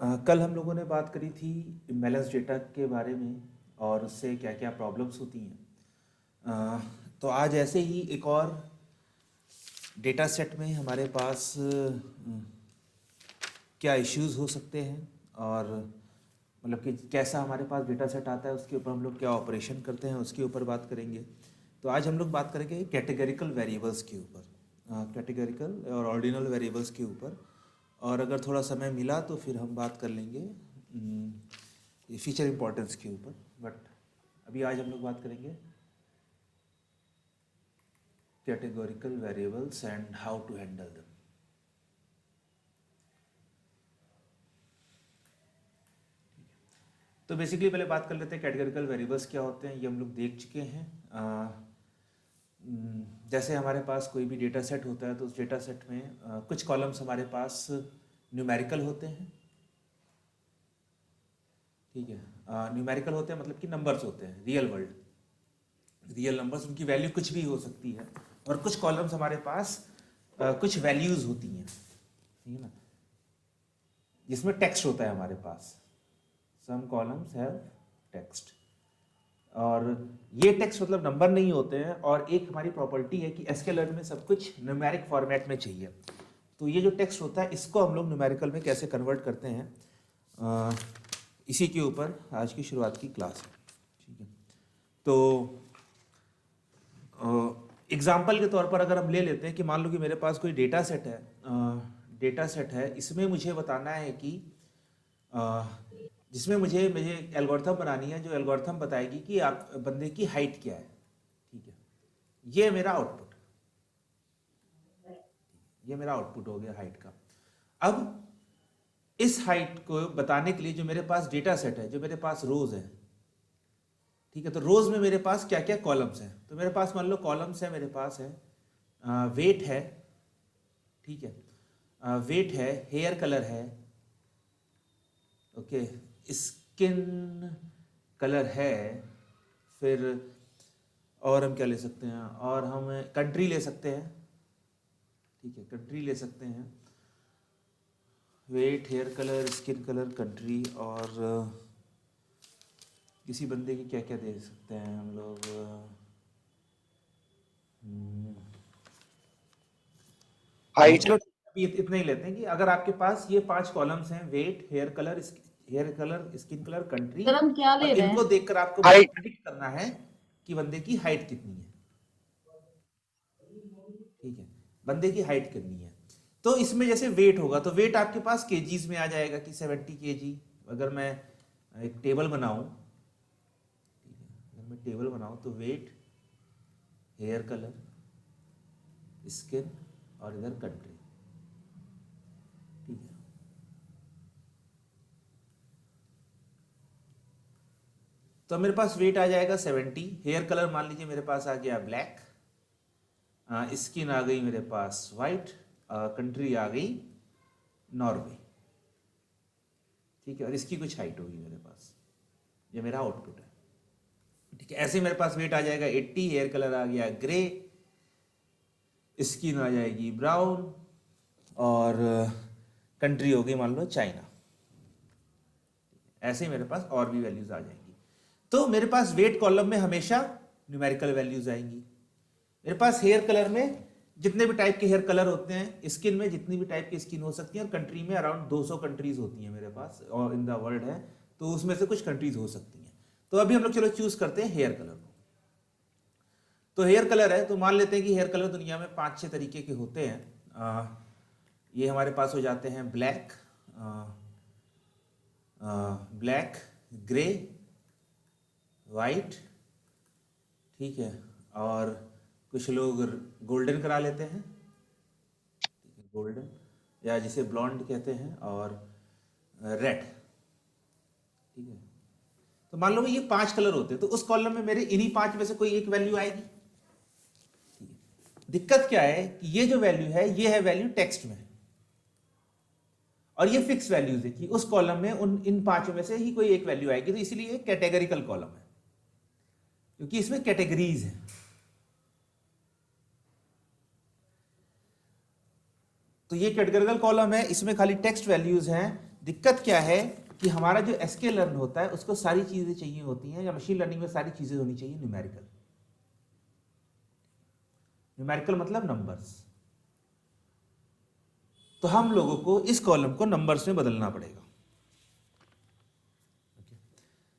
कल हम लोगों ने बात करी थी इम्बैलेंस डेटा के बारे में और उससे क्या क्या प्रॉब्लम्स होती हैं। तो आज ऐसे ही एक और डेटा सेट में हमारे पास क्या इश्यूज हो सकते हैं और मतलब कि कैसा हमारे पास डेटा सेट आता है, उसके ऊपर हम लोग क्या ऑपरेशन करते हैं उसके ऊपर बात करेंगे। तो आज हम लोग बात करेंगे कैटेगरिकल वेरिएबल्स के ऊपर, कैटेगरिकल और ऑर्डिनल वेरिएबल्स के ऊपर। और अगर थोड़ा समय मिला तो फिर हम बात कर लेंगे फीचर इंपॉर्टेंस के ऊपर, बट अभी आज हम लोग बात करेंगे categorical variables and how to handle them. तो बेसिकली पहले बात कर लेते हैं कैटेगरिकल वेरिएबल्स क्या होते हैं, ये हम लोग देख चुके हैं। जैसे हमारे पास कोई भी डेटा सेट होता है तो उस डेटा सेट में कुछ कॉलम्स हमारे पास न्यूमेरिकल होते हैं, ठीक है। न्यूमेरिकल होते हैं मतलब कि नंबर्स होते हैं, रियल नंबर्स, उनकी वैल्यू कुछ भी हो सकती है। और कुछ कॉलम्स हमारे पास कुछ वैल्यूज होती हैं, ठीक है ना, जिसमें टेक्स्ट होता है हमारे पास। सम कॉलम्स हैव टेक्स्ट, और ये टेक्स्ट मतलब नंबर नहीं होते हैं। और एक हमारी प्रॉपर्टी है कि एसक्यूएल में सब कुछ न्यूमेरिक फॉर्मेट में चाहिए। तो ये जो टेक्स्ट होता है इसको हम लोग न्यूमेरिकल में कैसे कन्वर्ट करते हैं, इसी के ऊपर आज की शुरुआत की क्लास है, ठीक है। तो एग्जाम्पल के तौर पर अगर हम ले लेते हैं कि मान लो कि मेरे पास कोई डेटा सेट है, इसमें मुझे बताना है कि जिसमें मुझे एल्गोरिथम बनानी है, जो एल्गोरिथम बताएगी कि आप बंदे की हाइट क्या है, ठीक है। ये मेरा आउटपुट हो गया हाइट का। अब इस हाइट को बताने के लिए जो मेरे पास डेटा सेट है, जो मेरे पास रोज है, ठीक है। तो रोज में मेरे पास क्या क्या कॉलम्स हैं, तो मेरे पास मान लो कॉलम्स है, मेरे पास है वेट है, ठीक है, वेट है, हेयर कलर है, ओके, स्किन कलर है, फिर और हम क्या ले सकते हैं, और हम कंट्री ले सकते हैं, ठीक है, कंट्री ले सकते हैं, weight, hair colour, skin colour, country. और किसी बंदे की क्या क्या दे सकते हैं हम लोग, हाइट। चलो अभी इतना ही लेते हैं कि अगर आपके पास ये 5 कॉलम्स हैं, weight, hair colour, skin colour, country, sir हम क्या ले और रहे इनको हैं? देखकर आपको हाइट। प्रिडिक्ट करना है कि बंदे की हाइट कितनी है, ठीक है, बंदे की हाइट कितनी है। तो इसमें जैसे वेट होगा तो वेट आपके पास केजीज में आ जाएगा कि 70 केजी। अगर मैं एक टेबल बनाऊं, तो वेट, हेयर कलर, स्किन और इधर कंट्री, ठीक है। तो मेरे पास वेट आ जाएगा 70, हेयर कलर मान लीजिए मेरे पास आ गया ब्लैक, स्किन आ गई मेरे पास वाइट, कंट्री आ गई नॉर्वे, ठीक है। और इसकी कुछ हाइट होगी मेरे पास, ये मेरा आउटपुट है, ठीक है। ऐसे मेरे पास वेट आ जाएगा 80, हेयर कलर आ गया ग्रे, स्किन आ जाएगी ब्राउन, और कंट्री हो गई मान लो चाइना। ऐसे ही मेरे पास और भी वैल्यूज आ जाएंगी। तो मेरे पास वेट कॉलम में हमेशा न्यूमेरिकल वैल्यूज आएंगी। मेरे पास हेयर कलर में जितने भी टाइप के हेयर कलर होते हैं, स्किन में जितनी भी टाइप की स्किन हो सकती है, और कंट्री में अराउंड 200 कंट्रीज होती हैं मेरे पास, और इन द वर्ल्ड है, तो उसमें से कुछ कंट्रीज हो सकती हैं। तो अभी हम लोग चलो चूज करते हैं हेयर कलर को। तो हेयर कलर है, तो मान लेते हैं कि हेयर कलर दुनिया में 5-6 तरीके के होते हैं। ये हमारे पास हो जाते हैं ब्लैक, ग्रे, वाइट, ठीक है, और कुछ लोग गोल्डन करा लेते हैं, गोल्डन, या जिसे ब्लॉन्ड कहते हैं, और रेड, ठीक है। तो मान लो ये 5 कलर होते हैं, तो उस कॉलम में मेरे इन्हीं 5 में से कोई एक वैल्यू आएगी। दिक्कत क्या है कि ये जो वैल्यू है, ये है वैल्यू टेक्स्ट में, और ये फिक्स वैल्यूज है कि उस कॉलम में इन 5 में से ही कोई एक वैल्यू आएगी। तो इसीलिए कैटेगरिकल कॉलम है, क्योंकि इसमें कैटेगरीज है। तो ये कैटेगरिकल कॉलम है, इसमें खाली टेक्स्ट वैल्यूज हैं, दिक्कत क्या है कि हमारा जो एसके लर्न होता है उसको सारी चीजें चाहिए होती हैं, या मशीन लर्निंग में सारी चीजें होनी चाहिए न्यूमेरिकल। न्यूमेरिकल मतलब नंबर्स। तो हम लोगों को इस कॉलम को नंबर्स में बदलना पड़ेगा।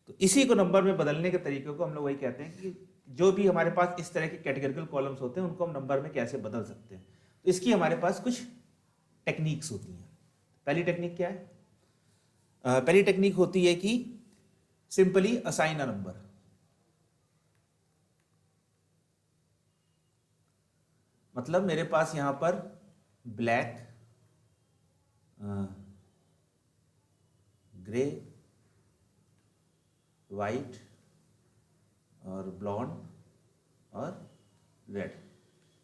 तो इसी को नंबर में बदलने के तरीके को हम लोग वही कहते हैं कि जो भी हमारे पास इस तरह के कैटेगरिकल कॉलम्स होते हैं उनको हम नंबर में कैसे बदल सकते हैं। तो इसकी हमारे पास कुछ टेक्निक्स होती हैं। पहली टेक्निक क्या है? पहली टेक्निक होती है कि सिंपली असाइन अ नंबर। मतलब मेरे पास यहां पर ब्लैक, ग्रे, वाइट और ब्लॉन्ड और रेड,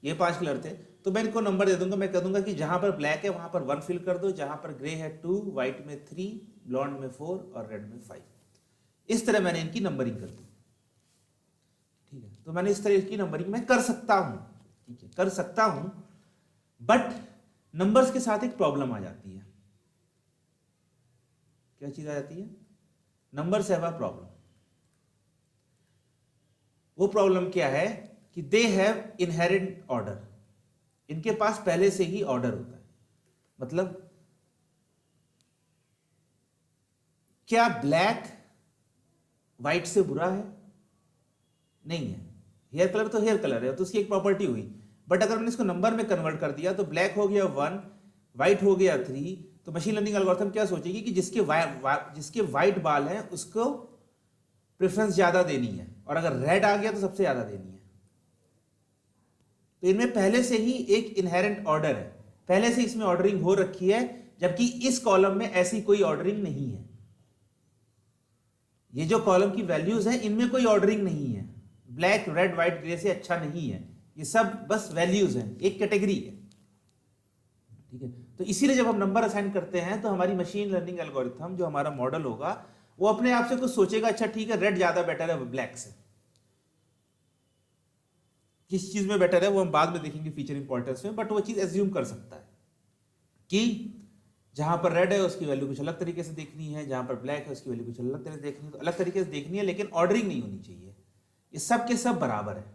ये 5 कलर थे। तो मैं इनको नंबर दे दूंगा। मैं कह दूंगा कि जहां पर ब्लैक है वहां पर 1 फिल कर दो, जहां पर ग्रे है 2, व्हाइट में 3, ब्लॉन्ड में 4 और रेड में 5। इस तरह मैंने इनकी नंबरिंग कर दी। ठीक है, तो मैंने इस तरह की नंबरिंग मैं कर सकता हूं। ठीक है, कर सकता हूं, बट नंबर्स के साथ एक प्रॉब्लम आ जाती है। क्या चीज आ जाती है? Numbers have a problem. वो प्रॉब्लम क्या है कि दे हैव इनहेरेंट ऑर्डर। इनके पास पहले से ही ऑर्डर होता है। मतलब क्या ब्लैक व्हाइट से बुरा है? नहीं है। हेयर कलर तो हेयर कलर है, तो उसकी एक प्रॉपर्टी हुई। बट अगर मैंने इसको नंबर में कन्वर्ट कर दिया तो ब्लैक हो गया 1, व्हाइट हो गया 3, तो मशीन लर्निंग एल्गोरिथम क्या सोचेगी कि जिसके व्हाइट बाल हैं उसको प्रेफरेंस ज्यादा देनी है, और अगर रेड आ गया तो सबसे ज्यादा देनी है। तो इनमें पहले से ही एक इनहेरेंट ऑर्डर है, पहले से इसमें ऑर्डरिंग हो रखी है, जबकि इस कॉलम में ऐसी कोई ऑर्डरिंग नहीं है। ये जो कॉलम की वैल्यूज हैं इनमें कोई ऑर्डरिंग नहीं है। ब्लैक, रेड, व्हाइट, ग्रे से अच्छा नहीं है, ये सब बस वैल्यूज हैं, एक कैटेगरी है। ठीक है, तो इसीलिए जब हम नंबर असाइन करते हैं तो हमारी मशीन लर्निंग एल्गोरिथम, जो हमारा मॉडल होगा, वो अपने आप से कुछ सोचेगा, अच्छा ठीक है रेड ज्यादा बेटर है ब्लैक से। किस चीज में बेटर है वो हम बाद में देखेंगे फीचर इंपॉर्टेंस में, बट वो चीज एज्यूम कर सकता है कि जहां पर रेड है उसकी वैल्यू कुछ अलग तरीके से देखनी है, जहां पर ब्लैक है उसकी वैल्यू कुछ अलग तरीके से देखनी है। तो अलग तरीके से देखनी है, लेकिन ऑर्डरिंग नहीं होनी चाहिए। ये सब के सब बराबर है,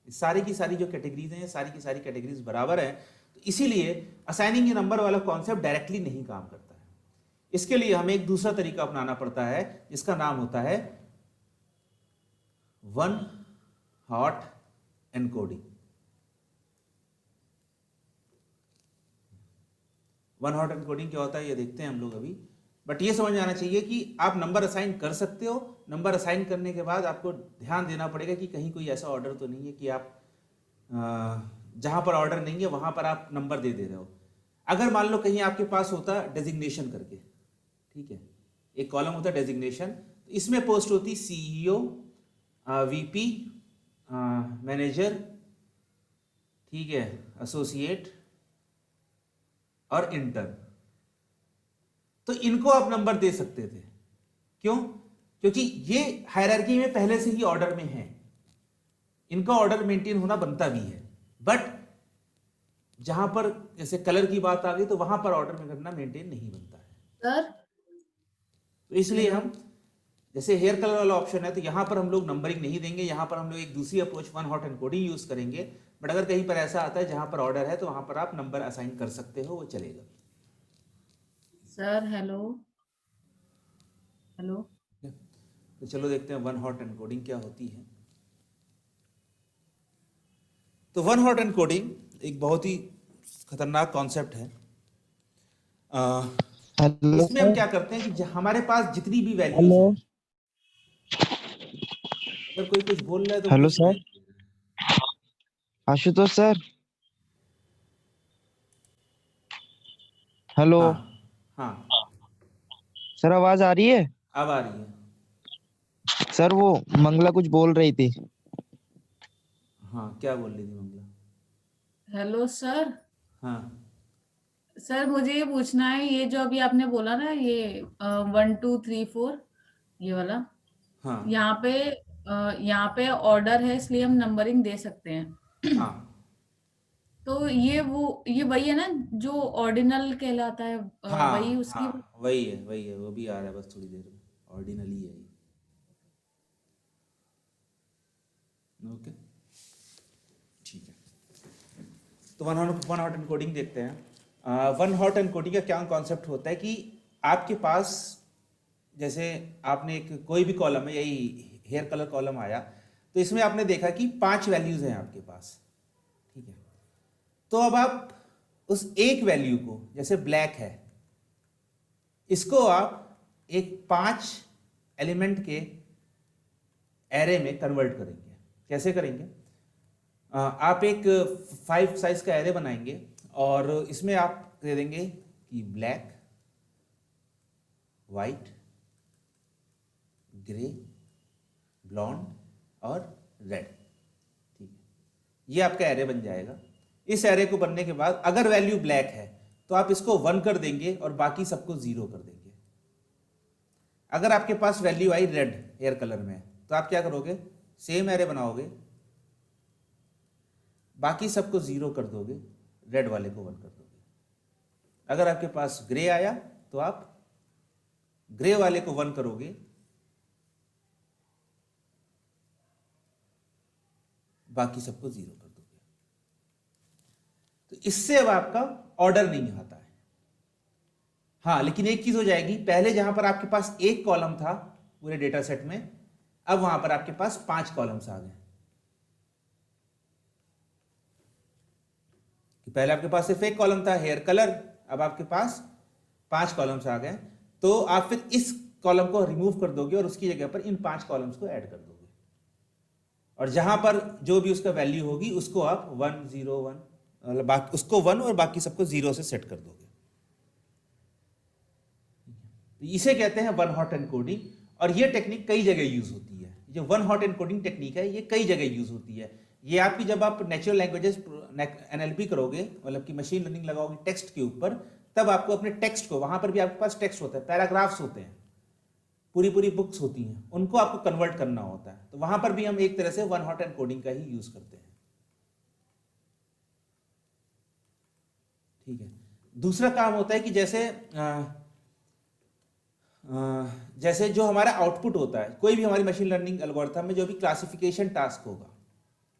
सारी की सारी जो कैटेगरीज हैं, सारी की सारी कैटेगरीज बराबर है। तो इसीलिए असाइनिंग ए नंबर वाला कॉन्सेप्ट डायरेक्टली नहीं काम करता है। इसके लिए हमें एक दूसरा तरीका अपनाना पड़ता है, जिसका नाम होता है one hot encoding. One hot encoding क्या होता है ये देखते हैं हम लोग अभी। बट ये समझ में आना चाहिए कि आप नंबर असाइन कर सकते हो। नंबर असाइन करने के बाद आपको ध्यान देना पड़ेगा कि कहीं कोई ऐसा ऑर्डर तो नहीं है कि आप जहां पर ऑर्डर नहीं है वहां पर आप नंबर दे रहे हो। अगर मान लो कहीं आपके पास होता डेजिग्नेशन करके, ठीक है, एक कॉलम होता है डेजिग्नेशन, इसमें पोस्ट होती सीईओ, वीपी, मैनेजर, ठीक है, एसोसिएट और इंटर्न। तो इनको आप नंबर दे सकते थे। क्यों? क्योंकि ये हायरार्की में पहले से ही ऑर्डर में है, इनका ऑर्डर मेंटेन होना बनता भी है। बट जहां पर जैसे कलर की बात आ गई तो वहां पर ऑर्डर में करना मेंटेन नहीं बनता है सर। तो इसलिए हम जैसे हेयर कलर वाला ऑप्शन है तो यहां पर हम लोग नंबरिंग नहीं देंगे, यहां पर हम लोग एक दूसरी approach one hot encoding use करेंगे। बट अगर कहीं पर ऐसा आता है जहां पर ऑर्डर है तो वहां पर आप नंबर असाइन कर सकते हो, वो चलेगा। Sir hello hello. तो चलो देखते हैं वन हॉट एनकोडिंग क्या होती है। तो वन हॉट एनकोडिंग एक बहुत ही खतरनाक कॉन्सेप्ट है। हेलो इसमें हम सर। क्या करते हैं कि हमारे पास जितनी भी वैल्यूज हेलो हैं, अगर कोई कुछ बोल रहा है तो मुझे हेलो सुनाई सर। नहीं दे रहा है। आशुतोष सर। हेलो हाँ हाँ, सर, आवाज आ रही है? अब आ रही है। सर वो मंगला कुछ बोल रही थी। हाँ, क्या बोल रही थी मंगला? Hello sir. हाँ सर मुझे ये पूछना है, ये जो अभी आपने बोला ना, ये 1 2 3 4 ये वाला, हाँ यहाँ पे ऑर्डर है इसलिए हम नंबरिंग दे सकते हैं। हाँ, तो ये वही है ना जो ऑर्डिनल कहलाता है, वही हाँ उसकी। हाँ, वही है, वो भी आ रहा है बस थोड़ी देर में, ऑर्डिनली है ये। ओके, ठीक है। तो वन हॉट एनकोडिंग देखते हैं। वन हॉट एनकोडिंग का क्या कॉन्सेप्ट होता है कि आपके पास, जैसे आपने एक कोई भी कॉलम है, यही हेयर कलर कॉलम आया, तो इसमें आपने देखा कि 5 वैल्यूज हैं आपके पास, ठीक है। तो अब आप उस एक वैल्यू को, जैसे ब्लैक है, इसको आप एक 5 एलिमेंट के एरे में कन्वर्ट करेंगे। कैसे करेंगे? आप एक 5 साइज का एरे बनाएंगे और इसमें आप दे देंगे कि ब्लैक, वाइट, ग्रे, ब्लॉन्ड और रेड, ठीक है। ये आपका एरे बन जाएगा। इस एरे को बनने के बाद अगर वैल्यू ब्लैक है तो आप इसको 1 कर देंगे और बाकी सबको 0 कर देंगे। अगर आपके पास वैल्यू आई रेड हेयर कलर में, तो आप क्या करोगे? सेम एरे बनाओगे, बाकी सबको 0 कर दोगे, रेड वाले को 1 कर दोगे। अगर आपके पास ग्रे आया तो आप ग्रे वाले को 1 करोगे, बाकी सबको 0 कर दोगे। तो इससे अब आपका ऑर्डर नहीं आता है। हाँ, लेकिन एक चीज हो जाएगी, पहले जहां पर आपके पास एक कॉलम था पूरे डेटा सेट में, अब वहां पर आपके पास 5 कॉलम्स आ गए। कि पहले आपके पास सिर्फ एक कॉलम था हेयर कलर, अब आपके पास 5 कॉलम्स आ गए। तो आप फिर इस कॉलम को रिमूव कर दोगे और उसकी जगह पर इन 5 कॉलम्स को ऐड कर दोगे, और जहां पर जो भी उसका वैल्यू होगी उसको आप 1 0 1, मतलब उसको 1 और बाकी सबको 0 से सेट कर दोगे। तो इसे कहते हैं वन हॉट एनकोडिंग, और ये टेक्निक कई जगह यूज होती है। जो वन हॉट एनकोडिंग टेक्निक है ये कई जगह यूज होती है। ये आपकी जब आप नेचुरल लैंग्वेजेस एनएलपी करोगे, मतलब कि मशीन लर्निंग लगाओगे टेक्स्ट के ऊपर, तब आपको अपने टेक्स्ट को, वहां पर भी आपके पास टेक्स्ट होता है, पैराग्राफ्स होते हैं, पूरी पूरी बुक्स होती हैं, उनको आपको कन्वर्ट करना होता है। तो वहां पर भी हम एक तरह से वन हॉट एनकोडिंग का ही यूज करते हैं, ठीक है। दूसरा काम होता है कि जैसे जो हमारा आउटपुट होता है, कोई भी हमारी मशीन लर्निंग एल्गोरिथम में जो भी क्लासिफिकेशन टास्क होगा,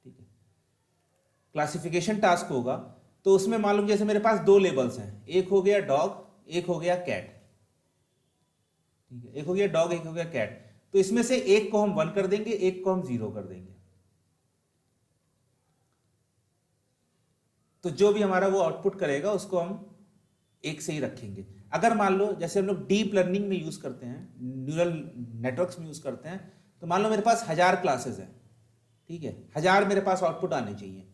ठीक है, क्लासिफिकेशन टास्क होगा, तो उसमें मालूम जैसे मेरे पास 2 लेबल्स हैं, एक हो गया डॉग, एक हो गया कैट, ठीक है, एक हो गया डॉग, एक हो गया कैट। तो इसमें से एक को हम 1 कर देंगे, एक को हम 0 कर देंगे। तो जो भी हमारा वो आउटपुट करेगा उसको हम एक से ही रखेंगे। अगर मान लो जैसे हम लोग डीप लर्निंग में यूज करते हैं, न्यूरल नेटवर्क्स में यूज करते हैं, तो मान लो मेरे पास 1000 क्लासेस है, ठीक है, 1000 मेरे पास आउटपुट आने चाहिए।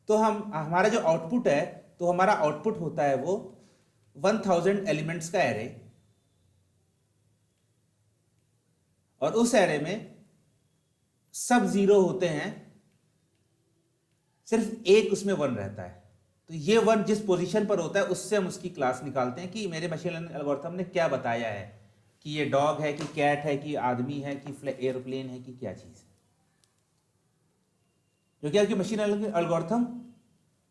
तो हमारा जो आउटपुट है, तो हमारा आउटपुट होता है वो 1000 एलिमेंट्स का एरे, और उस एरे में सब 0 होते हैं, सिर्फ एक उसमें 1 रहता है। तो ये 1 जिस पोजीशन पर होता है उससे हम उसकी क्लास निकालते हैं कि मेरे मशीन लर्निंग एल्गोरिथम ने क्या बताया है, कि ये डॉग है कि कैट है कि आदमी है कि एयरप्लेन है कि क्या चीज है। जो क्या कि मशीन लर्निंग एल्गोरिथम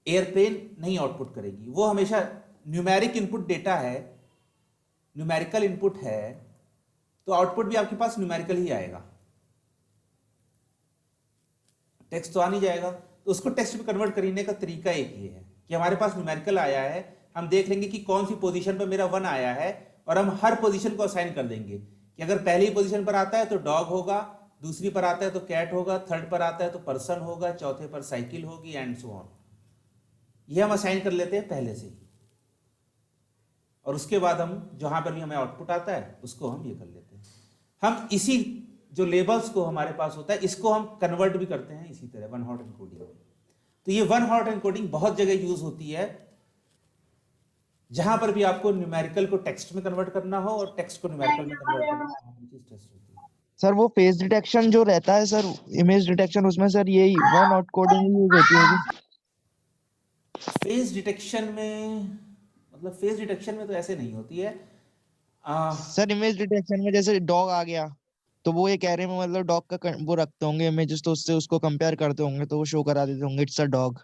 एयरप्लेन नहीं आउटपुट करेगी, वो हमेशा न्यूमेरिक इनपुट डेटा है, न्यूमेरिकल इनपुट है, तो आउटपुट भी आपके पास न्यूमेरिकल ही आएगा, टेक्स्ट तो आ नहीं जाएगा। तो उसको टेक्स्ट में कन्वर्ट करने का तरीका एक ये है कि हमारे पास न्यूमेरिकल आया है, हम देख लेंगे कि कौन सी पोजीशन पर मेरा 1 आया है, और हम हर पोजीशन को असाइन कर देंगे कि अगर पहली पोजीशन पर आता है तो डॉग होगा, दूसरी पर आता है तो कैट होगा, थर्ड पर आता है तो पर्सन होगा, चौथे पर साइकिल होगी, एंड सो ऑन। ये हम असाइन कर लेते हैं पहले से ही, और उसके बाद हम जहां पर भी हमें आउटपुट आता है उसको हम ये कर लेते हैं। हम इसी जो लेबल्स को हमारे पास होता है इसको हम कन्वर्ट भी करते हैं इसी तरह वन हॉट एनकोडिंग। तो ये वन हॉट एनकोडिंग बहुत जगह यूज होती है, जहां पर भी आपको न्यूमेरिकल को टेक्स्ट में कन्वर्ट करना हो और टेक्स्ट को न्यूमेरिकल में कन्वर्ट करना हो, टेस्ट होती है। सर वो फेस डिटेक्शन जो रहता है सर, इमेज डिटेक्शन, उसमें सर यही वन हॉट कोडिंग यूज होती होगी। फेस डिटेक्शन में, मतलब फेस डिटेक्शन में तो ऐसे नहीं होती है। सर इमेज डिटेक्शन में जैसे डॉग आ गया, तो वो एक एरे में मतलब डॉग का वो रखते होंगे इमेजेस, तो उससे उसको कंपेयर करते होंगे, तो वो शो करा देते होंगे इट्स अ डॉग।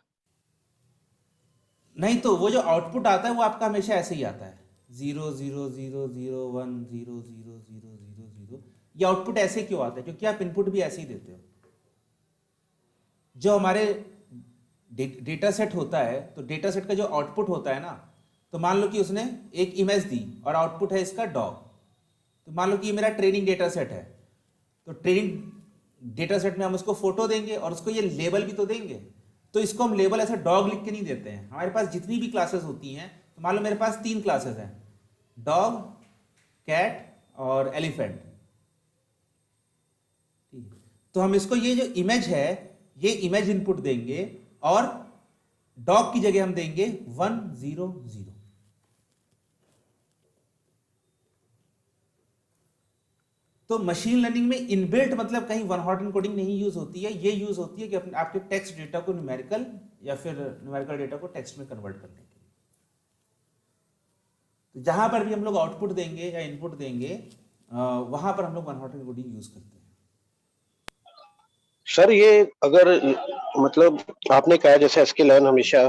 नहीं तो वो जो आउटपुट आता है वो आपका हमेशा ऐसे ही आता है, 0 0 0 0 1 0 0 0 0 0। ये आउटपुट ऐसे क्यों आता है? क्योंकि आप इनपुट भी ऐसे ही देते हो। जो हमारे डेटा सेट होता है, तो डेटा सेट का जो आउटपुट होता है ना, तो मान लो कि उसने एक इमेज दी और आउटपुट है इसका डॉग। तो मान लो कि ये मेरा ट्रेनिंग डेटा सेट है, तो ट्रेनिंग डेटा सेट में हम उसको फोटो देंगे और उसको ये लेबल भी तो देंगे। तो इसको हम लेबल ऐसे डॉग लिख के नहीं देते हैं। हमारे पास जितनी भी क्लासेस होती हैं, तो मान लो मेरे पास 3 क्लासेस हैं, डॉग, कैट और एलिफेंट। तो हम इसको ये जो इमेज है, ये इमेज इनपुट देंगे और डॉग की जगह हम देंगे 1 0 0। तो मशीन लर्निंग में इनबिल्ट मतलब कहीं वन हॉट एन्कोडिंग नहीं यूज होती है। ये यूज होती है कि अपने आपके टेक्स्ट डेटा को न्यूमेरिकल या फिर न्यूमेरिकल डेटा को टेक्स्ट में कन्वर्ट करने के लिए। तो जहां पर भी हम लोग आउटपुट देंगे या इनपुट देंगे, वहां पर हम लोग वन हॉट एन्कोडिंग यूज करते हैं। सर ये अगर मतलब आपने कहा जैसे sklearn हमेशा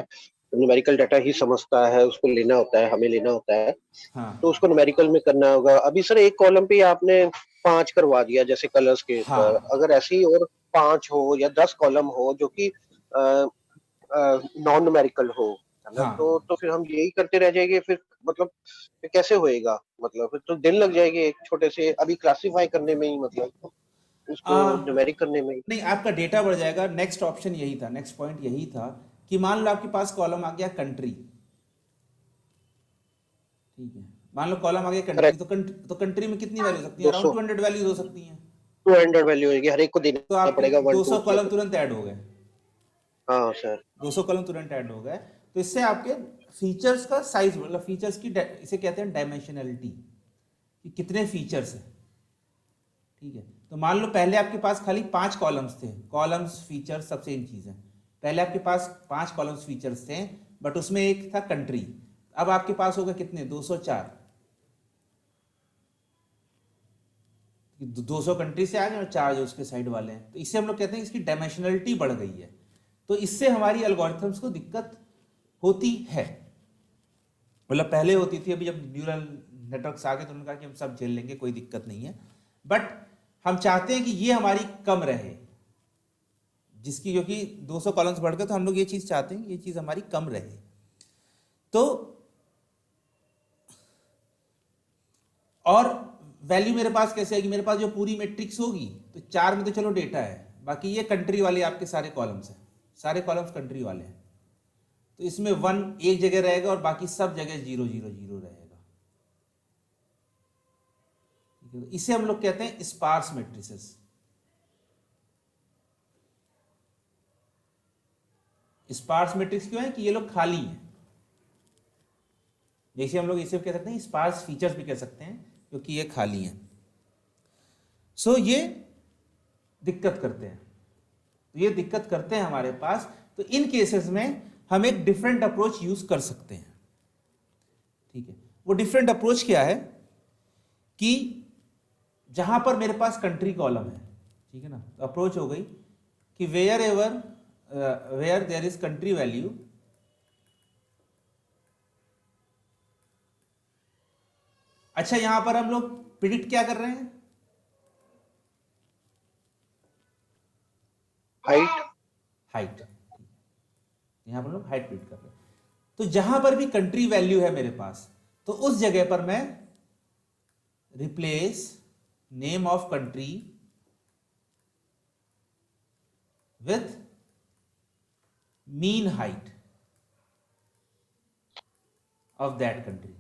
न्यूमेरिकल डाटा ही समझता है, उसको लेना होता है, हमें लेना होता है, हाँ तो उसको न्यूमेरिकल में करना होगा। अभी सर एक कॉलम पे आपने 5 करवा दिया जैसे कलर्स के ऊपर, हाँ अगर ऐसे ही और 5 हो या 10 कॉलम हो जो कि नॉन न्यूमेरिकल हो, है ना, हाँ तो फिर हम यही करते रह जाएंगे। फिर मतलब फिर कैसे होएगा? मतलब फिर तो दिन लग जाएंगे एक छोटे से अभी क्लासिफाई करने में ही, मतलब उसको आ, न्यूमेरिक करने में ही। नहीं, आपका डेटा बढ़ जाएगा। नेक्स्ट ऑप्शन यही था, नेक्स्ट पॉइंट यही था कि मान लो आपके पास कॉलम आ गया कंट्री, ठीक है, मान लो कॉलम आ गया कंट्री, करेक्ट। तो कंट्री में कितनी वैल्यू हो सकती है? अराउंड 200 200 वैल्यूज हो सकती हैं। 200 वैल्यू होगी, हर एक को तो देना आपके पड़ेगा 1 2 200 3। कॉलम तुरंत ऐड हो गए। हाँ सर। 200 कॉलम तुरंत ऐड हो गए। तो इससे आपके फीचर्स का साइज, मतलब फीचर्स की इसे कहते हैं डायमेंशनलिटी, कि कितने फीचर्स हैं। ठीक है, तो मान लो पहले आपके पास खाली 5 कॉलम्स थे। कॉलम्स फीचर्स सब सेम चीज है। पहले आपके पास 5 कॉलम्स फीचर्स थे, बट उसमें एक था कंट्री। अब आपके पास होगा कितने? 204। 200 कंट्री से आ गए और 4 जो उसके साइड वाले हैं। तो इससे हम लोग कहते हैं इसकी डायमेंशनलिटी बढ़ गई है। तो इससे हमारी एल्गोरिथम्स को दिक्कत होती है। मतलब पहले होती थी, अभी जब न्यूरल नेटवर्क्स आ गए तो उन्होंने कहा कि हम सब झेल लेंगे, कोई दिक्कत नहीं है। बट हम चाहते हैं कि ये हमारी कम रहे, जिसकी, क्योंकि 200 कॉलम्स बढ़ गए तो हम लोग ये चीज चाहते हैं कि ये चीज हमारी कम रहे। तो और वैल्यू मेरे पास कैसे आएगी? मेरे पास जो पूरी मैट्रिक्स होगी, तो 4 में तो चलो डेटा है, बाकी ये कंट्री वाले आपके सारे कॉलम्स हैं, सारे कॉलम्स कंट्री वाले हैं। तो इसमें 1 एक जगह रहेगा और बाकी सब जगह 0 0 0 रहेगा। इसे हम लोग कहते हैं स्पार्स मैट्रिसेस। स्पार्स मैट्रिक्स क्यों है? कि ये लोग खाली हैं। जैसे हम लोग इसे कह सकते हैं स्पार्स फीचर्स भी कह सकते हैं, क्योंकि ये खाली हैं। सो ये दिक्कत करते हैं, तो ये दिक्कत करते हैं हमारे पास। तो इन केसेस में हम एक डिफरेंट अप्रोच यूज कर सकते हैं। ठीक है, वो डिफरेंट अप्रोच क्या है? कि जहां पर मेरे पास कंट्री कॉलम है, ठीक है ना, तो अप्रोच हो गई कि wherever where there is country value, अच्छा यहां पर हम लोग प्रिडिक्ट क्या कर रहे हैं? हाइट। हाइट। यहां पर हम लोग हाइट प्रिडिक्ट कर रहे हैं। तो जहां पर भी कंट्री वैल्यू है मेरे पास, तो उस जगह पर मैं replace name of country with mean height of that country.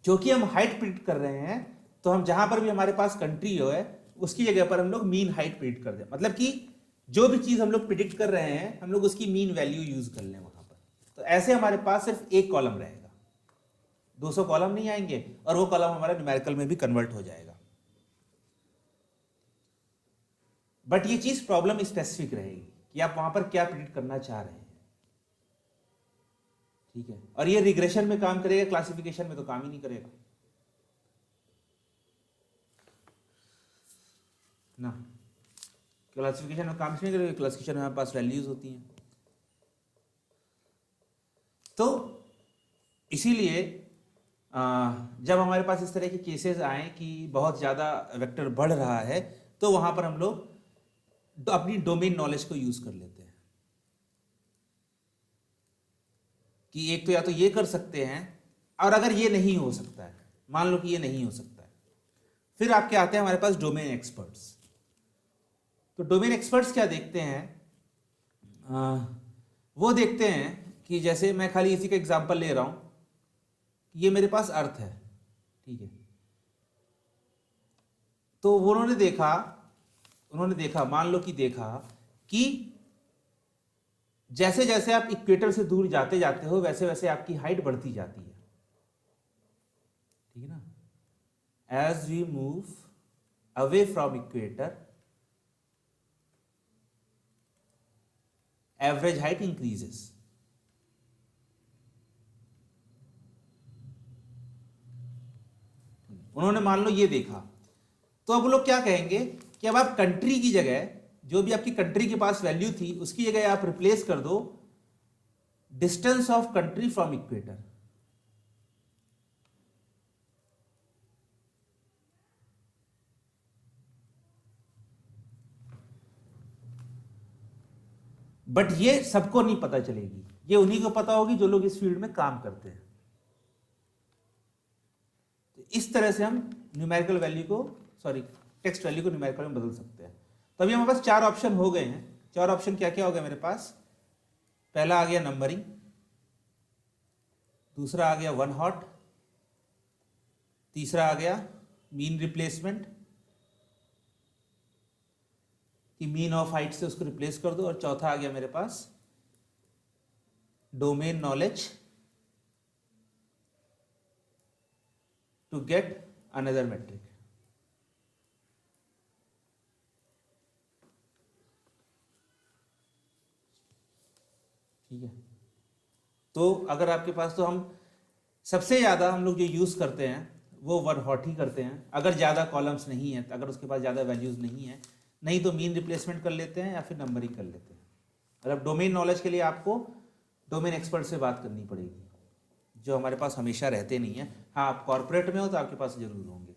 क्योंकि हम हाइट प्रिडिक्ट कर रहे हैं, तो हम जहां पर भी हमारे पास कंट्री हो है, उसकी जगह पर हम लोग मीन हाइट प्रिडिक्ट कर दें। मतलब कि जो भी चीज हम लोग प्रिडिक्ट कर रहे हैं, हम लोग उसकी मीन वैल्यू यूज कर लें वहां पर। तो ऐसे हमारे पास सिर्फ एक कॉलम रहेगा, 200 कॉलम नहीं आएंगे, और वो कॉलम हमारा न्यूमेरिकल में भी कन्वर्ट हो जाएगा। बट ये चीज प्रॉब्लम स्पेसिफिक रहेगी कि आप वहां पर क्या प्रिडिक्ट करना चाह रहे हैं। ठीक है, और ये रिग्रेशन में काम करेगा, क्लासिफिकेशन में तो काम ही नहीं करेगा ना। क्लासिफिकेशन में काम नहीं करेंगे, क्लासिफिकेशन में हमारे पास वैल्यूज होती हैं। तो इसीलिए जब हमारे पास इस तरह के केसेस आए कि बहुत ज़्यादा वेक्टर बढ़ रहा है, तो वहाँ पर हम लोग अपनी डोमेन नॉलेज को यूज़ कर लेते हैं कि एक तो या तो ये कर सकते हैं, और अगर ये नहीं हो सकता है, मान लो कि ये नहीं हो सकता है, फिर आपके आते हैं हमारे पास डोमेन एक्सपर्ट्स। तो डोमेन एक्सपर्ट्स क्या देखते हैं? वो देखते हैं कि जैसे मैं खाली इसी का एग्जांपल ले रहा हूँ, ये मेरे पास अर्थ है, ठीक है, तो उन्होंने देखा, मान लो कि देखा कि जैसे जैसे आप इक्वेटर से दूर जाते जाते हो, वैसे वैसे आपकी हाइट बढ़ती जाती है, ठीक है ना। As we move away from equator, average height increases. उन्होंने मान लो ये देखा, तो अब वो लोग क्या कहेंगे कि अब आप कंट्री की जगह, जो भी आपकी कंट्री के पास वैल्यू थी, उसकी जगह आप रिप्लेस कर दो distance of country from equator. But ये सबको नहीं पता चलेगी, ये उन्हीं को पता होगी जो लोग इस फील्ड में काम करते हैं। तो इस तरह से हम न्यूमेरिकल वैल्यू को, सॉरी टेक्स्ट वैल्यू को न्यूमेरिकल में बदल सकते हैं। तो अभी हमारे पास 4 ऑप्शन हो गए हैं। 4 ऑप्शन क्या क्या हो गए मेरे पास? पहला आ गया नंबरिंग, दूसरा आ गया वन हॉट, तीसरा आ गया मीन रिप्लेसमेंट कि मीन ऑफ हाइट से उसको रिप्लेस कर दो, और चौथा आ गया मेरे पास domain knowledge to get another metric. ठीक है, तो अगर आपके पास, तो हम सबसे ज़्यादा हम लोग जो यूज़ करते हैं वो वन हॉट ही करते हैं, अगर ज़्यादा कॉलम्स नहीं है, अगर उसके पास ज़्यादा वैल्यूज़ नहीं है, नहीं तो मीन रिप्लेसमेंट कर लेते हैं या फिर नंबरिंग कर लेते हैं। मतलब डोमेन नॉलेज के लिए आपको डोमेन एक्सपर्ट से बात करनी पड़ेगी, जो हमारे पास हमेशा रहते नहीं हैं। हाँ, आप कॉर्पोरेट में हो तो आपके पास जरूर होंगे।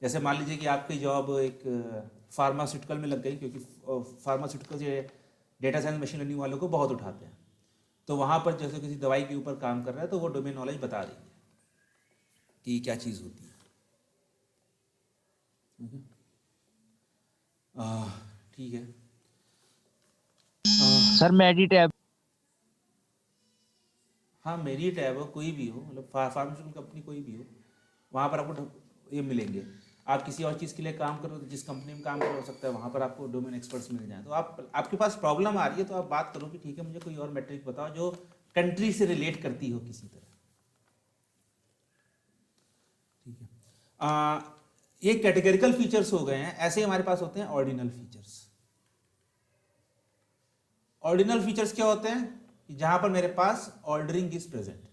जैसे मान लीजिए कि आपकी जॉब एक फार्मास्यूटिकल में लग गई, क्योंकि फार्मास्यूटिकल से डेटा साइंस मशीन लर्निंग वालों को बहुत उठाते हैं, तो वहाँ पर जैसे किसी दवाई के ऊपर काम कर रहा है तो वो डोमेन नॉलेज बता रही है कि क्या चीज़ होती है। ठीक है सर मेडी टैब। हाँ, मेरी टैब हो, कोई भी हो, मतलब फार्मास्यूटिकल कंपनी कोई भी हो, वहाँ पर आपको ये मिलेंगे। आप किसी और चीज़ के लिए काम करो, जिस कंपनी में काम करो, हो सकता है वहाँ पर आपको डोमेन एक्सपर्ट्स मिल जाए। तो आपके पास प्रॉब्लम आ रही है तो आप बात करो कि ठीक है, मुझे कोई और मैट्रिक बताओ जो कंट्री से रिलेट करती हो किसी तरह। ठीक है, ये कैटेगरिकल फीचर्स हो गए हैं। ऐसे ही हमारे पास होते हैं ऑर्डिनल फीचर्स। ऑर्डिनल फीचर्स क्या होते हैं? कि जहां पर मेरे पास ऑर्डरिंग इज प्रेजेंट,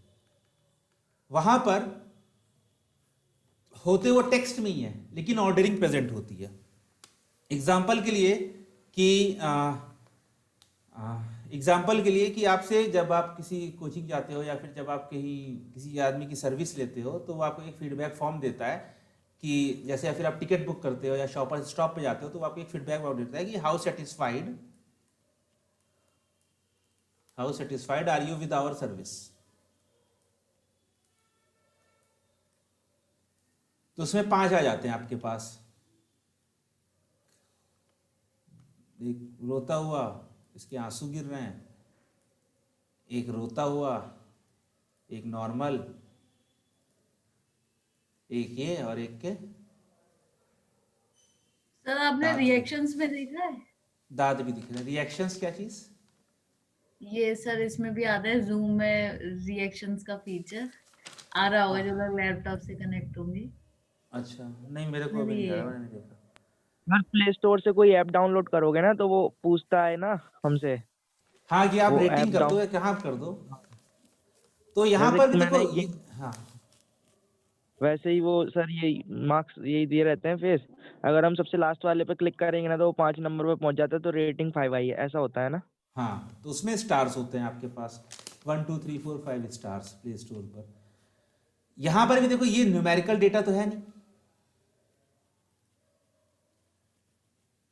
वहां पर होते वो टेक्स्ट में ही है लेकिन ऑर्डरिंग प्रेजेंट होती है। एग्जाम्पल के लिए कि आपसे जब आप किसी कोचिंग जाते हो या फिर जब आप कहीं किसी आदमी की सर्विस लेते हो तो वो आपको एक फीडबैक फॉर्म देता है कि जैसे, या फिर आप टिकट बुक करते हो या शॉपर स्टॉप पे जाते हो तो वो आपको एक फीडबैक फॉर्म देता है कि how satisfied are you with our service. तो उसमें 5 आ जाते हैं आपके पास। एक रोता हुआ, इसके आंसू गिर रहे हैं, एक रोता हुआ, एक नॉर्मल, एक ये, और एक के सर आपने रिएक्शंस में देखा है? दांत भी दिख रहे हैं। रिएक्शंस क्या चीज? ये सर इसमें भी आता है, जूम में रिएक्शंस का फीचर आ रहा होगा जो लोग लैपटॉप से कनेक्ट होंगे। अच्छा, नहीं मेरे को अभी नहीं आ रहा, मैंने नहीं देखा। सर प्ले स्टोर से कोई ऐप डाउनलोड करोगे ना तो वो पूछता है ना हमसे। हाँ, कि आप वो रेटिंग ऐप कर दो या कहाँ कर दो। तो यहाँ पर भी देखो मैंने ये हाँ, वैसे ही वो सर यही मार्क्स यही दिए रहते हैं फिर। अगर हम सबसे लास्ट वाले पे क्लिक करेंगे ना तो वो 5 नंबर पे पहुंच जाता है, तो रेटिंग 5 आई है, ऐसा होता है ना? हाँ, तो उसमें स्टार्स होते हैं आपके पास 1 2 3 4 5 स्टार्स प्ले स्टोर पर। यहां पर भी देखो ये न्यूमेरिकल डेटा तो है नहीं,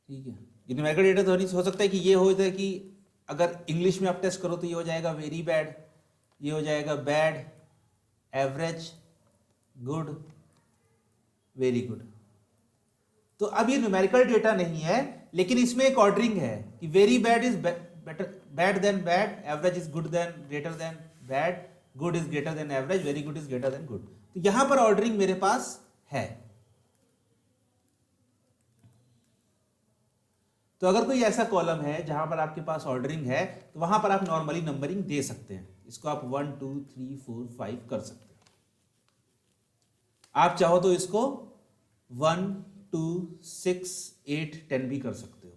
ठीक है, ये न्यूमेरिकल डेटा तो नहीं। हो सकता है कि ये हो जाए कि अगर इंग्लिश में आप टेस्ट करो तो ये हो जाएगा वेरी बैड, ये हो जाएगा bad, average, good, very good. तो अब ये न्यूमेरिकल डेटा नहीं है, लेकिन इसमें एक ऑर्डरिंग है कि very bad is better, bad than bad, average is good then greater than bad, good is greater than average, very good is greater than good. तो यहां पर ऑर्डरिंग मेरे पास है। तो अगर कोई ऐसा कॉलम है जहां पर आपके पास ऑर्डरिंग है, तो वहां पर आप नॉर्मली नंबरिंग दे सकते हैं। इसको आप 1 2 3 4 5 कर सकते हैं। आप चाहो तो इसको 1 2 6 8 10 भी कर सकते हो,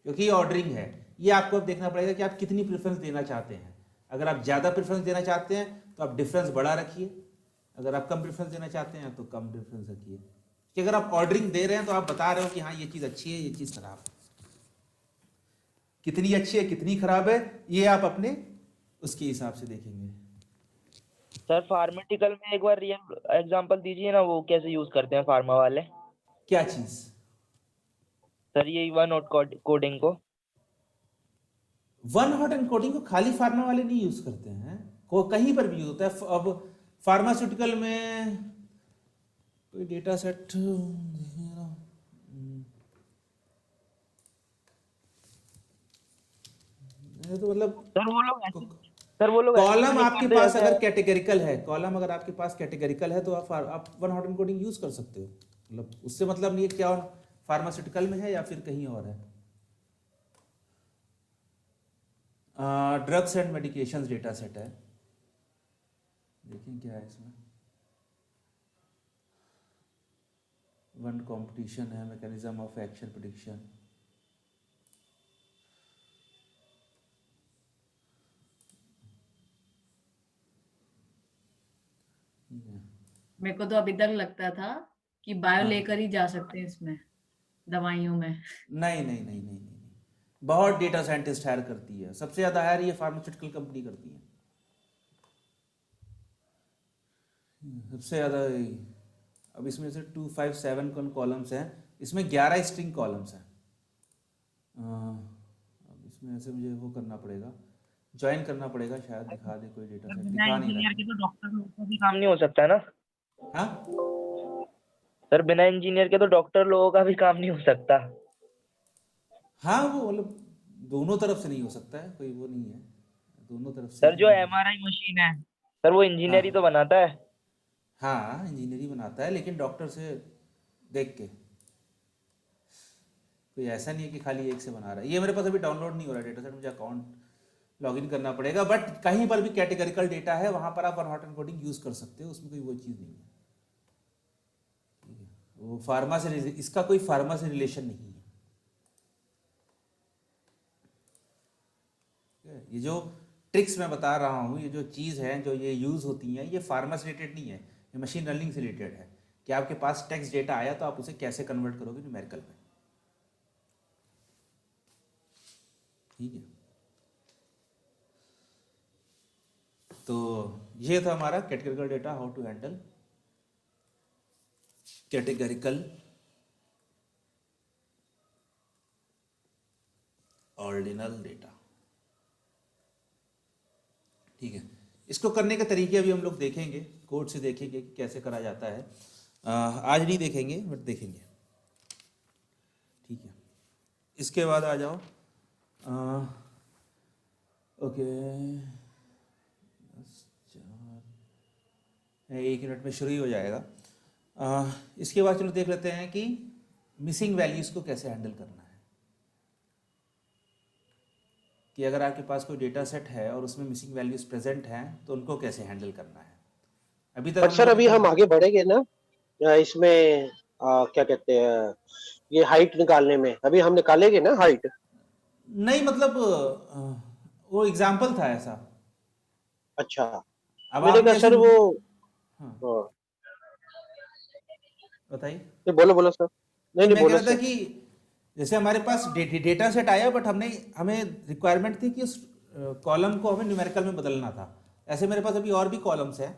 क्योंकि ये ऑर्डरिंग है। ये आपको अब देखना पड़ेगा कि आप कितनी प्रेफरेंस देना चाहते हैं। अगर आप ज़्यादा प्रेफरेंस देना चाहते हैं तो आप डिफरेंस बड़ा रखिए, अगर आप कम प्रेफरेंस देना चाहते हैं तो कम डिफरेंस रखिए। कि अगर आप ऑर्डरिंग दे रहे हैं तो आप बता रहे हो कि हाँ ये चीज़ अच्छी है, ये चीज़ खराब है। कितनी अच्छी है कितनी खराब है ये आप अपने उसके हिसाब से देखेंगे। सर फार्मेटिकल में एक बार रियल एग्जांपल दीजिए ना, वो कैसे यूज करते हैं फार्मा वाले? क्या चीज़? सर ये वन हॉट कोडिंग को। वन हॉट एन्कोडिंग को खाली फार्मा वाले नहीं यूज करते हैं, को कहीं पर भी यूज होता है। अब फार्मास्यूटिकल में कोई डेटा सेट तो मतलब सर वो लोग कॉलम आपके पास अगर कैटेगरिकल है, कॉलम अगर आपके पास कैटेगरिकल है तो आप वन हॉट एन्कोडिंग यूज कर सकते हो। मतलब उससे मतलब नहीं है क्या फार्मास्यूटिकल में है या फिर कहीं और है। Drugs and medications data set है, देखिए क्या है इसमें। वन कंपटीशन है, मैकेनिज्म ऑफ एक्शन प्रेडिक्शन, मेरे को तो अभी तक लगता था कि बायो हाँ। लेकर ही जा सकते हैं इसमें, दवाइयों में। नहीं नहीं नहीं नहीं नहीं, बहुत डेटा साइंटिस्ट हायर करती है, सबसे ज्यादा हायर ये फार्मास्यूटिकल कंपनी करती है। सबसे ज्यादा अब इसमें से 257 कॉलम्स हैं, इसमें 11 स्ट्रिंग कॉलम्स हैं। अब इसमें ऐसे मुझे वो करना पड़ेगा, ज्वाइन करना पड़ेगा, शायद दिखा दे कोई डेटा सेट, दिखा नहीं रहा। के तो डॉक्टर लोगों का भी काम नहीं हो सकता ना? हाँ सर बिना इंजीनियर के तो डॉक्टर लोगों का भी काम नहीं हो सकता। हाँ, वो मतलब दोनों तरफ से नहीं हो सकता है, कोई वो नहीं है, दोनों तरफ से सर ही जो नहीं। एमआरआई मशीन है सर, वो इंजीनियर ही हाँ तो बनाता है। हाँ, इंजीनियरिंग बनाता है, लेकिन डॉक्टर से देख के, कोई ऐसा नहीं है कि खाली एक से बना रहा है। ये मेरे पास अभी डाउनलोड नहीं हो रहा डेटा सेट, मुझे अकाउंट लॉगिन करना पड़ेगा। बट कहीं पर भी कैटेगरिकल डेटा है वहां पर आप वन हॉट एन्कोडिंग यूज कर सकते हो, उसमें कोई वो चीज़ नहीं है। ठीक है, वो फार्मा से इसका कोई फार्मा से रिलेशन नहीं है। ठीक है? ये जो ट्रिक्स मैं बता रहा हूँ, ये जो चीज़ है जो ये यूज़ होती हैं, ये फार्मा से रिलेटेड नहीं है, ये मशीन लर्निंग से रिलेटेड है कि आपके पास टेक्स्ट डेटा आया तो आप उसे कैसे कन्वर्ट करोगे न्यूमेरिकल में। ठीक है, तो ये था हमारा categorical data, how to handle categorical ordinal data. ठीक है, इसको करने के तरीके अभी हम लोग देखेंगे, कोड से देखेंगे कि कैसे करा जाता है। आज नहीं देखेंगे बट देखेंगे। ठीक है, इसके बाद आ जाओ। ओके, 1 मिनट में शुरू ही हो जाएगा। इसके बाद चलो देख लेते हैं कि मिसिंग वैल्यूज को कैसे हैंडल करना है। कि अगर आपके पास कोई डेटा सेट है और उसमें मिसिंग वैल्यूज प्रेजेंट हैं तो उनको कैसे हैंडल करना है। अभी तक बट सर अभी हम आगे बढ़ेंगे ना इसमें, क्या कहते हैं, ये हाइट निकालने में अभी हम निकालेंगे ना हाइट? नहीं, मतलब वो एग्जाम्पल था ऐसा। अच्छा, अब मैंने आपने कहा सर वो हाँ, हाँ, बताइए। नहीं बोलो बोलो सर, नहीं मैं नहीं कह बोलो रहा था सर। कि जैसे हमारे पास डेटा सेट आया, बट हमें रिक्वायरमेंट थी कि उस कॉलम को हमें न्यूमेरिकल में बदलना था। ऐसे मेरे पास अभी और भी कॉलम्स हैं,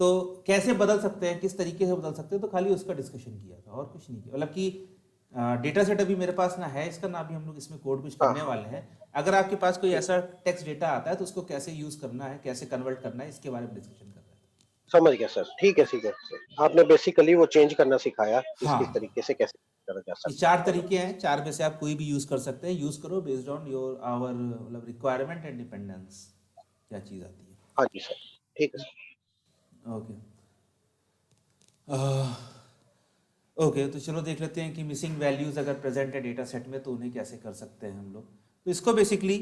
तो कैसे बदल सकते हैं, किस तरीके से बदल सकते हैं, तो खाली उसका डिस्कशन किया था और कुछ नहीं किया। मतलब कि डेटा सेट अभी मेरे पास ना है इसका, ना भी हम लोग इसमें कोड कुछ हाँ करने वाले हैं। अगर आपके पास कोई ऐसा टेक्स्ट डेटा आता है तो उसको कैसे यूज करना है, कैसे कन्वर्ट करना है, इसके बारे में डिस्कशन कर रहे हैं। समझ गया सर, ठीक है ठीक है सर। आपने बेसिकली वो चेंज करना सिखाया, किस किस हाँ, तरीके से कैसे करा जा ये सकता है 4 कॉलम। तरीके हैं, 4 में से आप कोई भी यूज कर सकते हैं। यूज करो बेस्ड ऑन योर आवर मतलब रिक्वायरमेंट एंड डिपेंडेंस, क्या चीज़ आती है। हाँ जी सर, ठीक है सर। ओके। ओके, तो चलो देख लेते हैं कि मिसिंग वैल्यूज अगर प्रेजेंट है डेटा सेट में तो उन्हें कैसे कर सकते हैं हम लोग। तो इसको basically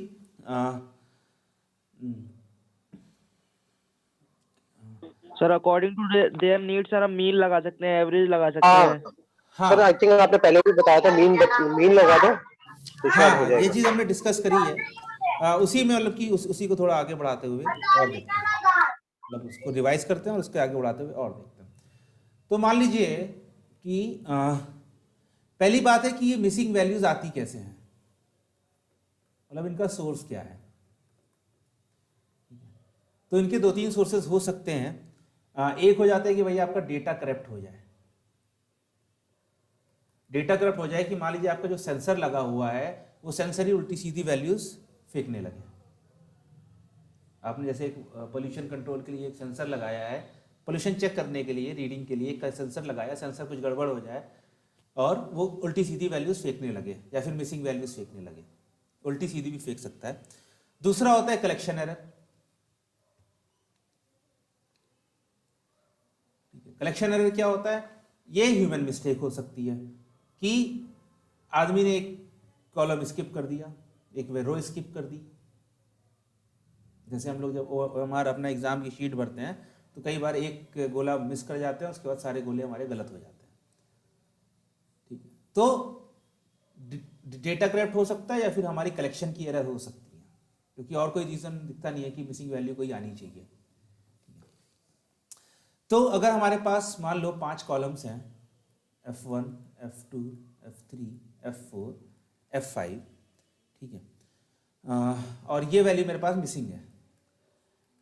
sir according to their need sir हम मीन लगा सकते हैं, एवरेज लगा सकते हाँ हैं। सर, आई हाँ थिंक आपने पहले भी बताया था, मीन लगा दो तो शायद हो हाँ, ये जाएगा। चीज़ हमने डिस्कस करी है। उसी में मतलब कि उसी को थोड़ा आगे बढ़ाते हुए और देखते हैं, मतलब उसको रिवाइज करते हैं और उसके आगे बढ़ाते हुए और देखते हैं। तो मान लीजिए कि पहली बात है कि ये मिसिंग वैल्यूज आती कैसे हैं, मतलब इनका सोर्स क्या है। तो इनके 2-3 सोर्सेज हो सकते हैं। एक हो जाता है कि भाई आपका डेटा करप्ट हो जाए। डेटा करप्ट हो जाए कि मान लीजिए आपका जो सेंसर लगा हुआ है वो सेंसर ही उल्टी सीधी वैल्यूज फेंकने लगे। आपने जैसे एक पोल्यूशन कंट्रोल के लिए एक सेंसर लगाया है, पोल्यूशन चेक करने के लिए, रीडिंग के लिए एक सेंसर लगाया, सेंसर कुछ गड़बड़ हो जाए और वो उल्टी सीधी वैल्यूज फेंकने लगे या फिर मिसिंग वैल्यूज फेंकने लगे। उल्टी सीधी भी फेंक सकता है। दूसरा होता है कलेक्शन एरर। कलेक्शन एरर क्या होता है? ये ह्यूमन मिस्टेक हो सकती है कि आदमी ने एक कॉलम स्किप कर दिया, एक रो स्किप कर दी। जैसे हम लोग जब हमारा अपना एग्जाम की शीट भरते हैं तो कई बार एक गोला मिस कर जाते हैं, उसके बाद सारे गोले हमारे गलत हो जाते हैं। ठीक है, तो डेटा करप्ट हो सकता है या फिर हमारी कलेक्शन की एरर हो सकती है, क्योंकि और कोई रीजन दिखता नहीं है कि मिसिंग वैल्यू कोई आनी चाहिए। तो अगर हमारे पास मान लो 5 कॉलम्स हैं, F1, F2, F3, F4, F5, ठीक है, और ये वैल्यू मेरे पास मिसिंग है।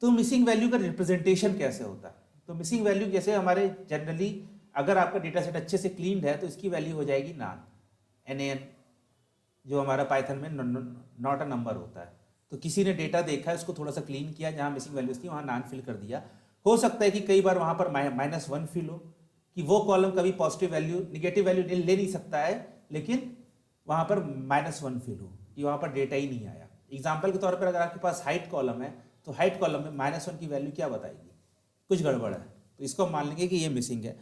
तो मिसिंग वैल्यू का रिप्रेजेंटेशन कैसे होता है? तो मिसिंग वैल्यू जैसे हमारे जनरली अगर आपका डेटा सेट अच्छे से क्लीन्ड है तो इसकी वैल्यू हो जाएगी NaN, जो हमारा पाइथन में नॉट अ नंबर होता है। तो किसी ने डेटा देखा है, उसको थोड़ा सा क्लीन किया, जहाँ मिसिंग वैल्यूज थी वहाँ नान फिल कर दिया। हो सकता है कि कई बार वहाँ पर -1 फिल हो, कि वो कॉलम कभी पॉजिटिव वैल्यू निगेटिव वैल्यू ले नहीं सकता है, लेकिन वहाँ पर -1 फिल हो कि वहाँ पर डेटा ही नहीं आया। एग्जाम्पल के तौर पर अगर आपके पास हाइट कॉलम है तो हाइट कॉलम में -1 की वैल्यू क्या बताएगी? कुछ गड़बड़ है, तो इसको म मान लेंगे कि ये मिसिंग है।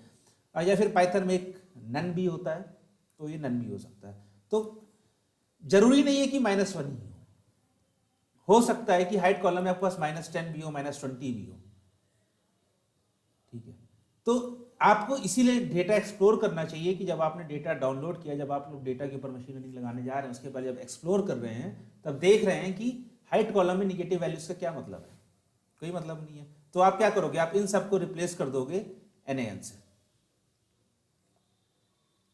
या फिर पाइथन में एक नन भी होता है, तो ये नन भी हो सकता है। तो जरूरी नहीं है कि -1 ही हो सकता है कि हाइट कॉलम में आपके पास -10 भी हो, -20 भी हो। ठीक है, तो आपको इसीलिए डेटा एक्सप्लोर करना चाहिए कि जब आपने डेटा डाउनलोड किया, जब आप लोग डेटा के ऊपर मशीन लर्निंग लगाने जा रहे हैं, उसके बाद जब एक्सप्लोर कर रहे हैं तब देख रहे हैं कि हाइट कॉलम में निगेटिव वैल्यूज का क्या मतलब है? कोई मतलब नहीं है। तो आप क्या करोगे? आप इन सबको रिप्लेस कर दोगे NaN से,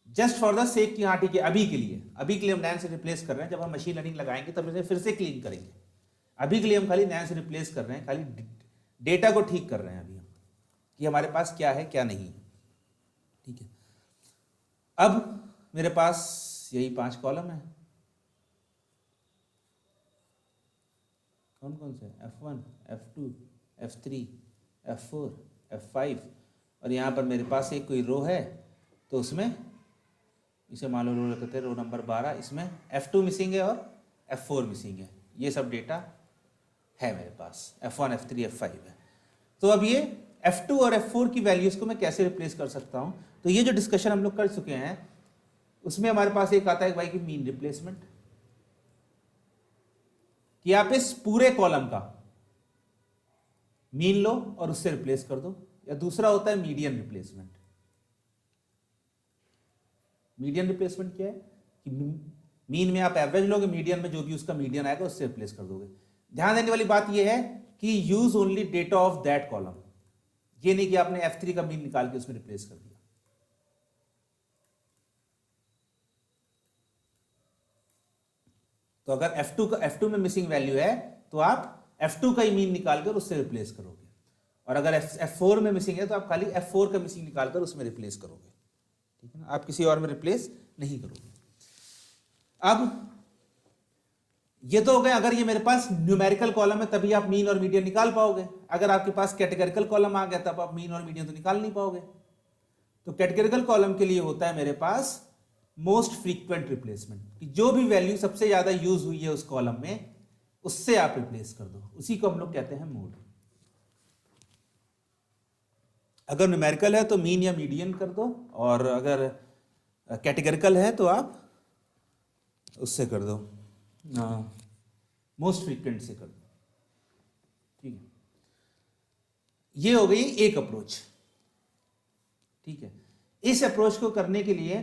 जस्ट फॉर द सेक कि हाँ ठीक है अभी के लिए हम NaN से रिप्लेस कर रहे हैं। जब हम मशीन लर्निंग लगाएंगे तब इसे फिर से क्लीन करेंगे। अभी के लिए हम खाली NaN से रिप्लेस कर रहे हैं, खाली डेटा को ठीक कर रहे हैं अभी हम कि हमारे पास क्या है क्या नहीं है। ठीक है, अब मेरे पास यही 5 कॉलम है। कौन कौन से? F1, F2, F3, F4, F5, और यहाँ पर मेरे पास एक कोई रो है, तो उसमें इसे मान लो रो रखते हैं, रो नंबर 12, इसमें F2 मिसिंग है और F4 मिसिंग है। ये सब डेटा है मेरे पास, F1, F3, F5 है। तो अब ये F2 और F4 की वैल्यूज को मैं कैसे रिप्लेस कर सकता हूँ? तो ये जो डिस्कशन हम लोग कर चुके हैं उसमें हमारे पास एक आता है भाई कि मीन रिप्लेसमेंट, कि आप इस पूरे कॉलम का मीन लो और उससे रिप्लेस कर दो। या दूसरा होता है मीडियन रिप्लेसमेंट। मीडियन रिप्लेसमेंट क्या है कि मीन में आप एवरेज लोगे, मीडियन में जो भी उसका मीडियन आएगा उससे रिप्लेस कर दोगे। ध्यान देने वाली बात यह है कि use only data of that column, ये नहीं कि आपने F3 का मीन निकाल के उसमें रिप्लेस कर दिया। तो अगर F2 में मिसिंग वैल्यू है तो आप F2 का ही मीन निकालकर उससे रिप्लेस करोगे, और अगर F4 में मिसिंग है तो आप खाली F4 का मिसिंग निकालकर उसमें रिप्लेस करोगे, ठीक है ना, आप किसी और में रिप्लेस नहीं करोगे। अब ये तो हो गया अगर ये मेरे पास न्यूमेरिकल कॉलम है तभी आप मीन और मीडियन निकाल पाओगे। अगर आपके पास कैटेगरिकल कॉलम आ गया तब आप मीन और मीडियन तो निकाल नहीं पाओगे। तो कैटेगरिकल कॉलम के लिए होता है मेरे पास मोस्ट फ्रीक्वेंट रिप्लेसमेंट, कि जो भी वैल्यू सबसे ज्यादा यूज हुई है उस कॉलम में उससे आप रिप्लेस कर दो, उसी को हम लोग कहते हैं मोड। अगर न्यूमेरिकल है तो मीन या मीडियन कर दो, और अगर कैटेगरिकल है तो आप उससे कर दो, मोस्ट फ्रीक्वेंट से कर दो, ठीक है। ये हो गई एक अप्रोच, ठीक है। इस अप्रोच को करने के लिए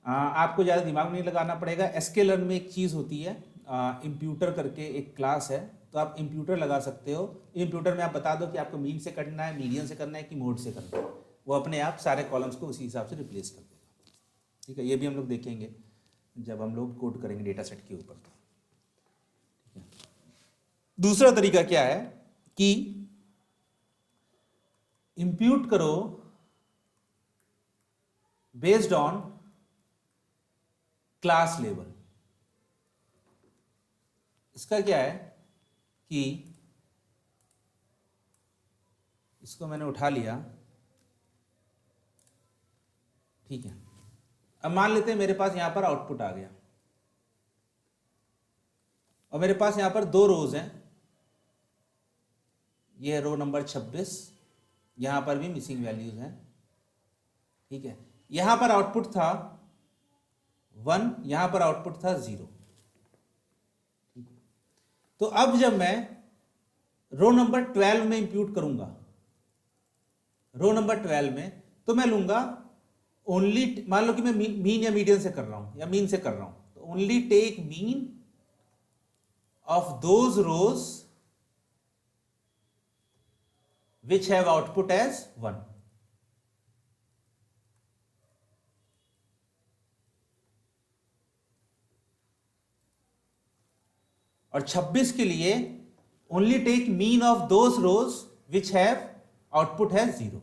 आपको ज्यादा दिमाग नहीं लगाना पड़ेगा। sklearn में एक चीज होती है, इम्प्यूटर करके एक क्लास है, तो आप इम्प्यूटर लगा सकते हो। इम्प्यूटर में आप बता दो कि आपको मीन से करना है, मीडियन से करना है कि मोड से करना है, वो अपने आप सारे कॉलम्स को उसी हिसाब से रिप्लेस कर देगा, ठीक है। ये भी हम लोग देखेंगे जब हम लोग कोड करेंगे डेटा सेट के ऊपर। दूसरा तरीका क्या है कि इंप्यूट करो बेस्ड ऑन क्लास लेवल। इसका क्या है कि इसको मैंने उठा लिया, ठीक है। अब मान लेते हैं मेरे पास यहां पर आउटपुट आ गया और मेरे पास यहां पर दो रोज हैं, ये रो नंबर 26, यहां पर भी मिसिंग वैल्यूज हैं, ठीक है। यहां पर आउटपुट था 1, यहां पर आउटपुट था 0, ठीक है। तो अब जब मैं रो नंबर 12 में इंप्यूट करूंगा, रो नंबर 12 में, तो मैं लूंगा ओनली, मान लो कि मैं मीन या मीडियन से कर रहा हूं या मीन से कर रहा हूं, तो only take mean of those rows which have output as 1। और 26 के लिए only take mean of those rows which have output as 0।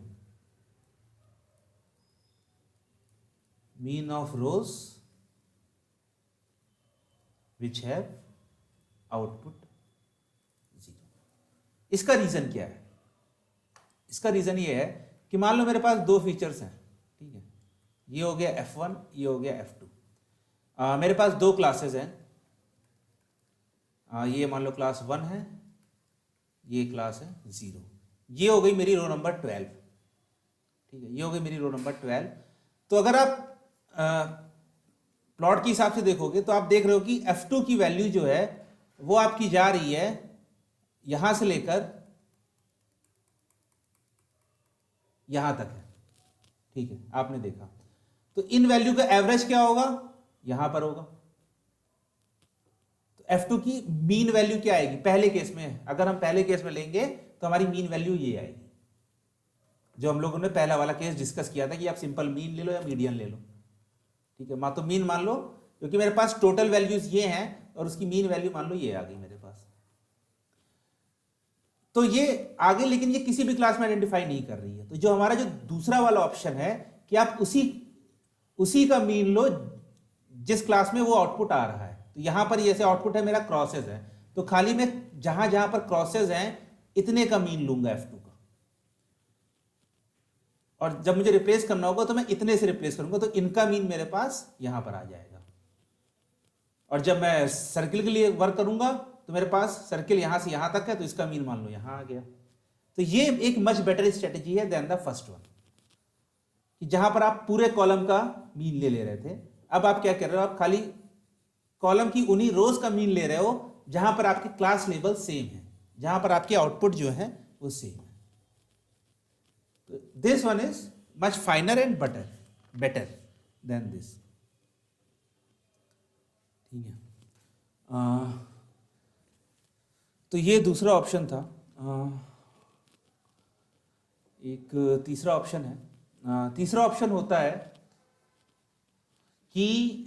mean of rows which have output 0। इसका रीजन क्या है? इसका रीजन ये है कि मान लो मेरे पास दो फीचर्स हैं, ठीक है। ये हो गया F1, ये हो गया F2। मेरे पास दो क्लासेस हैं, ये मान लो क्लास 1 है, ये क्लास है 0। ये हो गई मेरी रो नंबर 12, ठीक है। ये हो गई मेरी रो नंबर 12। तो अगर आप प्लॉट के हिसाब से देखोगे तो आप देख रहे हो कि F2 की वैल्यू जो है वो आपकी जा रही है यहां से लेकर यहां तक है, ठीक है। आपने देखा तो इन वैल्यू का एवरेज क्या होगा, यहां पर होगा। तो F2 की मीन वैल्यू क्या आएगी पहले केस में? अगर हम पहले केस में लेंगे तो हमारी मीन वैल्यू ये आएगी, जो हम लोगों ने पहला वाला केस डिस्कस किया था कि आप सिंपल मीन ले लो या मीडियन ले लो, ठीक है। तो मीन मान लो, क्योंकि मेरे पास टोटल वैल्यूज ये हैं और उसकी मीन वैल्यू मान लो ये आ गई मेरे पास। तो ये आगे, लेकिन ये किसी भी क्लास में आइडेंटिफाई नहीं कर रही है। तो जो हमारा जो दूसरा वाला ऑप्शन है कि आप उसी का मीन लो जिस क्लास में वो आउटपुट आ रहा है। तो यहां पर जैसे आउटपुट है मेरा क्रॉसेस है, तो खाली मैं जहां जहां पर क्रॉसेस हैं इतने का मीन लूंगा F2 का, और जब मुझे रिप्लेस करना होगा तो मैं इतने से रिप्लेस करूंगा, तो इनका मीन मेरे पास यहां पर आ जाएगा। और जब मैं सर्किल के लिए वर्क करूंगा तो मेरे पास सर्किल यहां से यहां तक है, तो इसका मीन मान लो यहां आ गया। तो ये एक मच बेटर स्ट्रेटेजी है देन द फर्स्ट वन, कि जहां पर आप पूरे कॉलम का मीन ले रहे थे, अब आप क्या कर रहे हो, आप खाली कॉलम की उन्हीं रोज का मीन ले रहे हो जहां पर आपके क्लास लेवल सेम है, जहां पर आपके आउटपुट जो है वो सेम है। तो this one is much फाइनर and better than this, ठीक है। तो ये दूसरा ऑप्शन था। एक तीसरा ऑप्शन है। तीसरा ऑप्शन होता है कि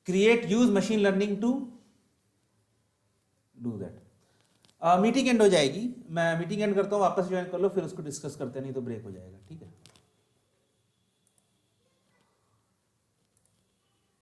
create use machine learning to do that. Meeting end हो जाएगी, मैं मीटिंग एंड करता हूँ, वापस ज्वाइन कर लो, फिर उसको डिस्कस करते हैं, नहीं तो ब्रेक हो जाएगा, ठीक है।